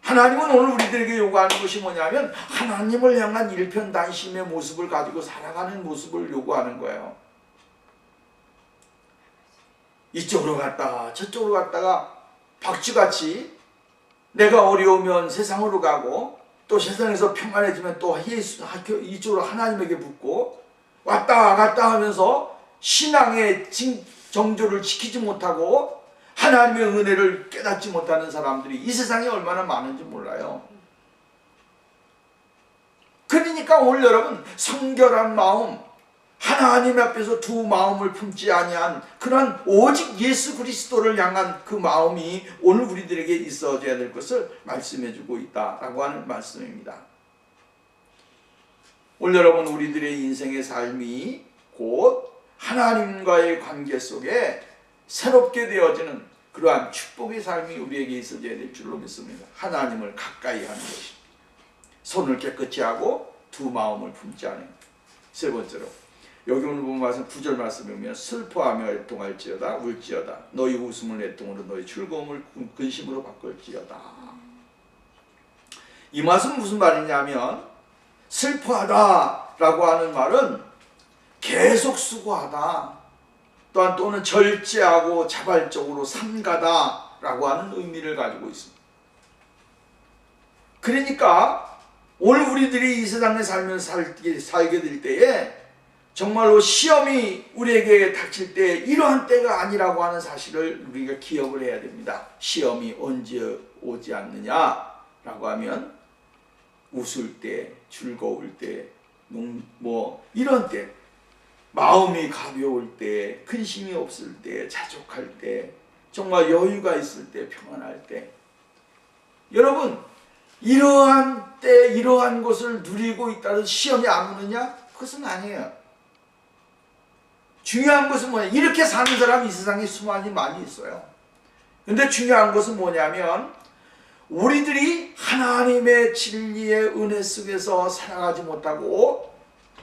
하나님은 오늘 우리들에게 요구하는 것이 뭐냐면 하나님을 향한 일편단심의 모습을 가지고 살아가는 모습을 요구하는 거예요. 이쪽으로 갔다가 저쪽으로 갔다가 박쥐같이 내가 어려우면 세상으로 가고 또 세상에서 평안해지면 또 예수 이쪽으로 하나님에게 붙고 왔다 갔다 하면서 신앙의 정조를 지키지 못하고 하나님의 은혜를 깨닫지 못하는 사람들이 이 세상에 얼마나 많은지 몰라요. 그러니까 오늘 여러분 성결한 마음, 하나님 앞에서 두 마음을 품지 아니한 그러한 오직 예수 그리스도를 향한 그 마음이 오늘 우리들에게 있어져야 될 것을 말씀해주고 있다라고 하는 말씀입니다. 오늘 여러분 우리들의 인생의 삶이 곧 하나님과의 관계 속에 새롭게 되어지는 그러한 축복의 삶이 우리에게 있어져야 될 줄로 믿습니다. 하나님을 가까이 하는 것이, 손을 깨끗이 하고 두 마음을 품지 않은. 세 번째로 여기 오늘 보면 말씀 9절 말씀에 보면 슬퍼하며 애통할지어다 울지어다 너희 웃음을 애통으로 너희 즐거움을 근심으로 바꿀지어다. 이 말씀은 무슨 말이냐면 슬퍼하다 라고 하는 말은 계속 수고하다 또한 또는 절제하고 자발적으로 삼가다 라고 하는 의미를 가지고 있습니다. 그러니까 오늘 우리들이 이 세상에 살게 될 때에 정말로 시험이 우리에게 닥칠 때 이러한 때가 아니라고 하는 사실을 우리가 기억을 해야 됩니다. 시험이 언제 오지 않느냐라고 하면 웃을 때, 즐거울 때, 이런 때, 마음이 가벼울 때, 근심이 없을 때, 자족할 때, 정말 여유가 있을 때, 평안할 때. 여러분, 이러한 때, 이러한 것을 누리고 있다는 시험이 안 오느냐? 그것은 아니에요. 중요한 것은 뭐냐? 이렇게 사는 사람이 이 세상에 수많이 많이 있어요. 근데 중요한 것은 뭐냐면 우리들이 하나님의 진리의 은혜 속에서 살아가지 못하고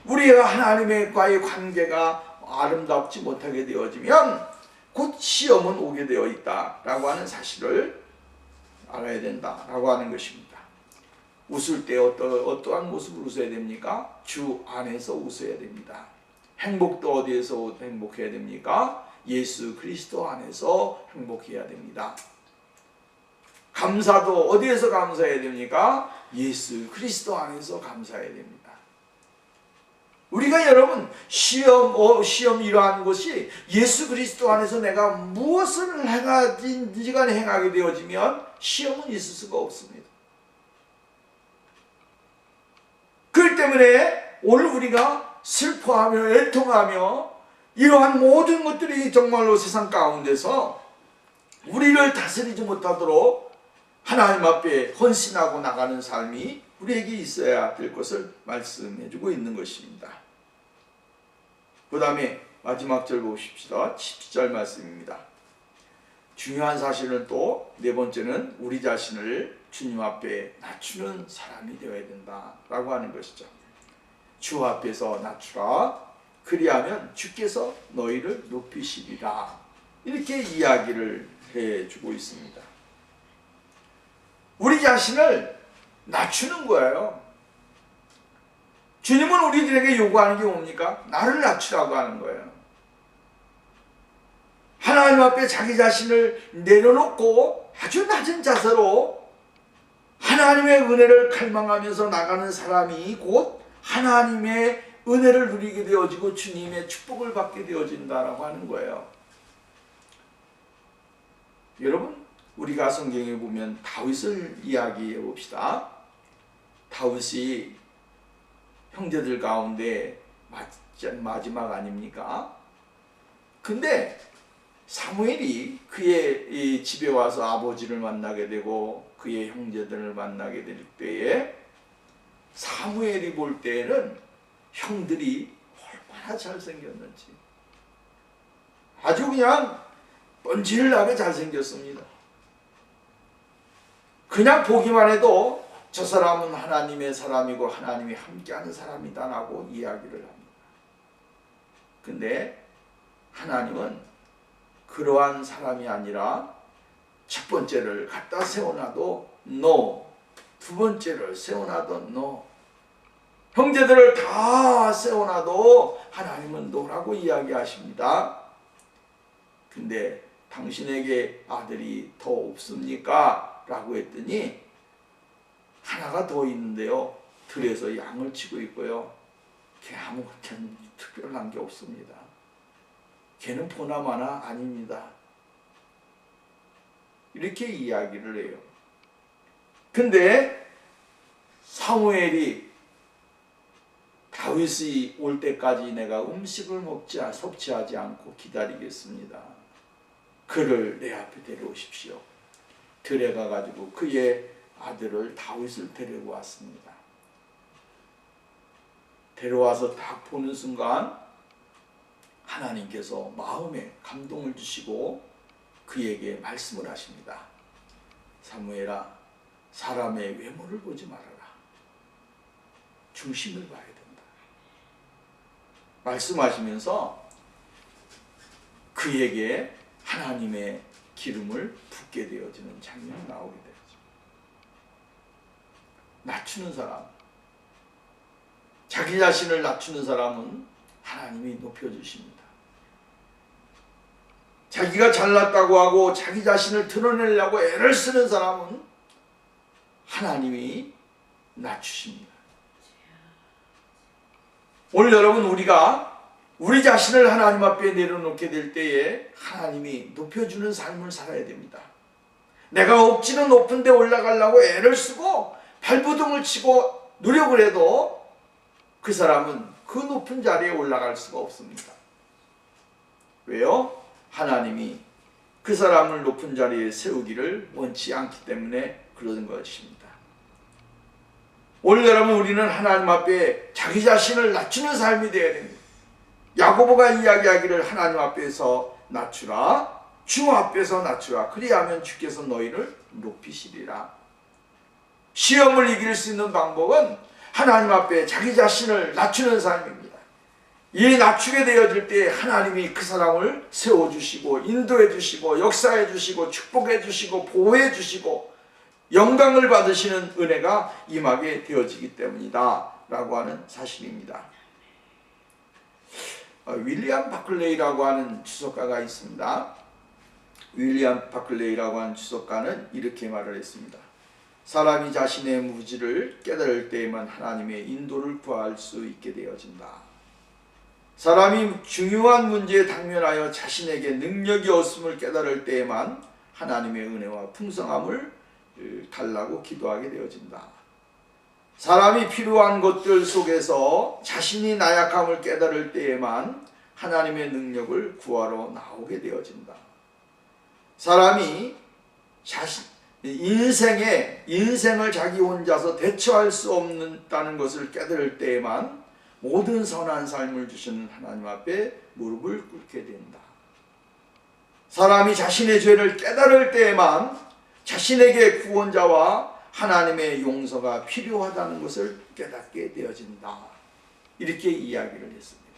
우리가 하나님과의 관계가 아름답지 못하게 되어지면 곧 시험은 오게 되어 있다라고 하는 사실을 알아야 된다라고 하는 것입니다. 웃을 때 어떠한 모습을 웃어야 됩니까? 주 안에서 웃어야 됩니다. 행복도 어디에서 행복해야 됩니까? 예수 그리스도 안에서 행복해야 됩니다. 감사도 어디에서 감사해야 됩니까? 예수 그리스도 안에서 감사해야 됩니다. 우리가 여러분 시험 이러한 것이 예수 그리스도 안에서 내가 무엇을 행하든지 간에 행하게 되어지면 시험은 있을 수가 없습니다. 그렇기 때문에 오늘 우리가 슬퍼하며 애통하며 이러한 모든 것들이 정말로 세상 가운데서 우리를 다스리지 못하도록 하나님 앞에 헌신하고 나가는 삶이 우리에게 있어야 될 것을 말씀해주고 있는 것입니다. 그 다음에 마지막 절 보십시다. 10절 말씀입니다. 중요한 사실은 또 네 번째는 우리 자신을 주님 앞에 낮추는 사람이 되어야 된다라고 하는 것이죠. 주 앞에서 낮추라. 그리하면 주께서 너희를 높이시리라. 이렇게 이야기를 해주고 있습니다. 우리 자신을 낮추는 거예요. 주님은 우리들에게 요구하는 게 뭡니까? 나를 낮추라고 하는 거예요. 하나님 앞에 자기 자신을 내려놓고 아주 낮은 자세로 하나님의 은혜를 갈망하면서 나가는 사람이 곧 하나님의 은혜를 누리게 되어지고 주님의 축복을 받게 되어진다라고 하는 거예요. 여러분, 우리가 성경에 보면 다윗을 이야기해 봅시다. 다윗이 형제들 가운데 마지막 아닙니까? 근데 사무엘이 그의 집에 와서 아버지를 만나게 되고 그의 형제들을 만나게 될 때에 사무엘이 볼 때에는 형들이 얼마나 잘생겼는지 아주 그냥 번질나게 잘생겼습니다. 그냥 보기만 해도 저 사람은 하나님의 사람이고 하나님이 함께하는 사람이다라고 이야기를 합니다. 근데 하나님은 그러한 사람이 아니라 첫 번째를 갖다 세워놔도 no, 두 번째를 세워놔도 no, 형제들을 다 세워놔도 하나님은 no라고 이야기하십니다. 근데 당신에게 아들이 더 없습니까? 라고 했더니 하나가 더 있는데요. 들에서 양을 치고 있고요. 걔 아무것도 특별한 게 없습니다. 걔는 보나마나 아닙니다. 이렇게 이야기를 해요. 근데 사무엘이 다윗이 올 때까지 내가 음식을 섭취하지 않고 기다리겠습니다. 그를 내 앞에 데려오십시오. 들에 가지고 그의 아들을 다윗을 데리고 왔습니다. 데려와서 딱 보는 순간 하나님께서 마음에 감동을 주시고 그에게 말씀을 하십니다. 사무엘아, 사람의 외모를 보지 말아라. 중심을 봐야 된다. 말씀하시면서 그에게 하나님의 기름을 붓게 되어지는 장면이 나오게 되죠. 낮추는 사람, 자기 자신을 낮추는 사람은 하나님이 높여주십니다. 자기가 잘났다고 하고 자기 자신을 드러내려고 애를 쓰는 사람은 하나님이 낮추십니다. 오늘 여러분, 우리가 우리 자신을 하나님 앞에 내려놓게 될 때에 하나님이 높여주는 삶을 살아야 됩니다. 내가 억지로 높은 데 올라가려고 애를 쓰고 발버둥을 치고 노력을 해도 그 사람은 그 높은 자리에 올라갈 수가 없습니다. 왜요? 하나님이 그 사람을 높은 자리에 세우기를 원치 않기 때문에 그러는 것입니다. 오늘 여러분, 우리는 하나님 앞에 자기 자신을 낮추는 삶이 되어야 됩니다. 야고보가 이야기하기를 하나님 앞에서 낮추라, 주 앞에서 낮추라. 그리하면 주께서 너희를 높이시리라. 시험을 이길 수 있는 방법은 하나님 앞에 자기 자신을 낮추는 삶입니다. 이 낮추게 되어질 때 하나님이 그 사람을 세워주시고 인도해주시고 역사해주시고 축복해주시고 보호해주시고 영광을 받으시는 은혜가 임하게 되어지기 때문이다 라고 하는 사실입니다. 윌리엄 바클레이라고 하는 주석가가 있습니다. 윌리엄 바클레이라고 하는 주석가는 이렇게 말을 했습니다. 사람이 자신의 무지를 깨달을 때에만 하나님의 인도를 구할 수 있게 되어진다. 사람이 중요한 문제에 당면하여 자신에게 능력이 없음을 깨달을 때에만 하나님의 은혜와 풍성함을 달라고 기도하게 되어진다. 사람이 필요한 것들 속에서 자신이 나약함을 깨달을 때에만 하나님의 능력을 구하러 나오게 되어진다. 사람이 인생을 자기 혼자서 대처할 수 없다는 것을 깨달을 때에만 모든 선한 삶을 주시는 하나님 앞에 무릎을 꿇게 된다. 사람이 자신의 죄를 깨달을 때에만 자신에게 구원자와 하나님의 용서가 필요하다는 것을 깨닫게 되어진다. 이렇게 이야기를 했습니다.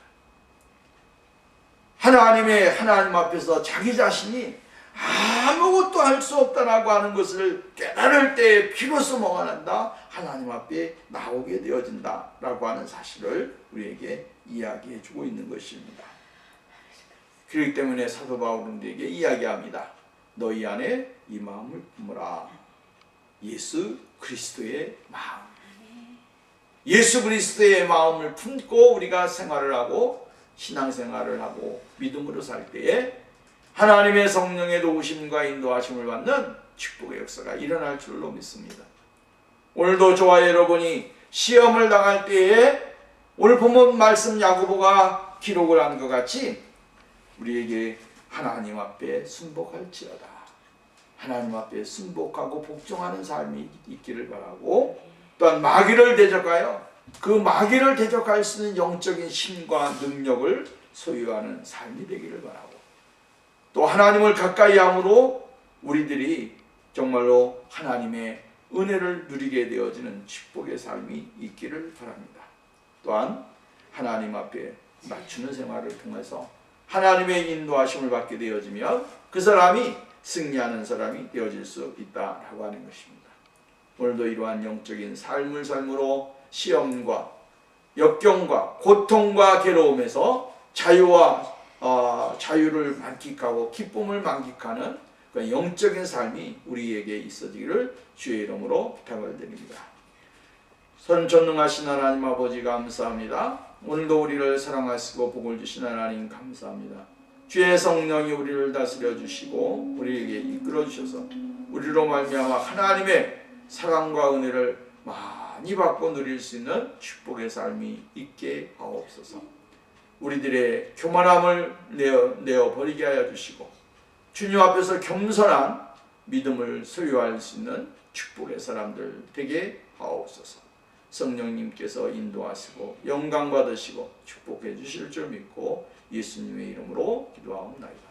하나님 앞에서 자기 자신이 아무것도 할 수 없다라고 하는 것을 깨달을 때 비로소 뭐가 난다? 하나님 앞에 나오게 되어진다 라고 하는 사실을 우리에게 이야기해 주고 있는 것입니다. 그렇기 때문에 사도 바울은 우리에게 이야기합니다. 너희 안에 이 마음을 품으라. 예수 그리스도의 마음. 예수 그리스도의 마음을 품고 우리가 생활을 하고 신앙생활을 하고 믿음으로 살 때에 하나님의 성령의 도우심과 인도하심을 받는 축복의 역사가 일어날 줄로 믿습니다. 오늘도 저와 여러분이 시험을 당할 때에 오늘 본문 말씀 야고보가 기록을 한 것 같이 우리에게 하나님 앞에 순복할지어다. 하나님 앞에 순복하고 복종하는 삶이 있기를 바라고, 또한 마귀를 대적하여 그 마귀를 대적할 수 있는 영적인 힘과 능력을 소유하는 삶이 되기를 바라고, 또 하나님을 가까이 함으로 우리들이 정말로 하나님의 은혜를 누리게 되어지는 축복의 삶이 있기를 바랍니다. 또한 하나님 앞에 낮추는 생활을 통해서 하나님의 인도하심을 받게 되어지면 그 사람이 승리하는 사람이 되어질 수 있다라고 하는 것입니다. 오늘도 이러한 영적인 삶으로 시험과 역경과 고통과 괴로움에서 자유와 자유를 만끽하고 기쁨을 만끽하는 그 영적인 삶이 우리에게 있어지기를 주의 이름으로 부탁을 드립니다. 전능하신 하나님 아버지 감사합니다. 오늘도 우리를 사랑하시고 복을 주신 하나님 감사합니다. 주의 성령이 우리를 다스려 주시고 우리에게 이끌어 주셔서 우리로 말미암아 하나님의 사랑과 은혜를 많이 받고 누릴 수 있는 축복의 삶이 있게 하옵소서. 우리들의 교만함을 내어 버리게 하여 주시고 주님 앞에서 겸손한 믿음을 소유할 수 있는 축복의 사람들 되게 하옵소서. 성령님께서 인도하시고 영광 받으시고 축복해 주실 줄 믿고 예수님의 이름으로 기도하옵나이다.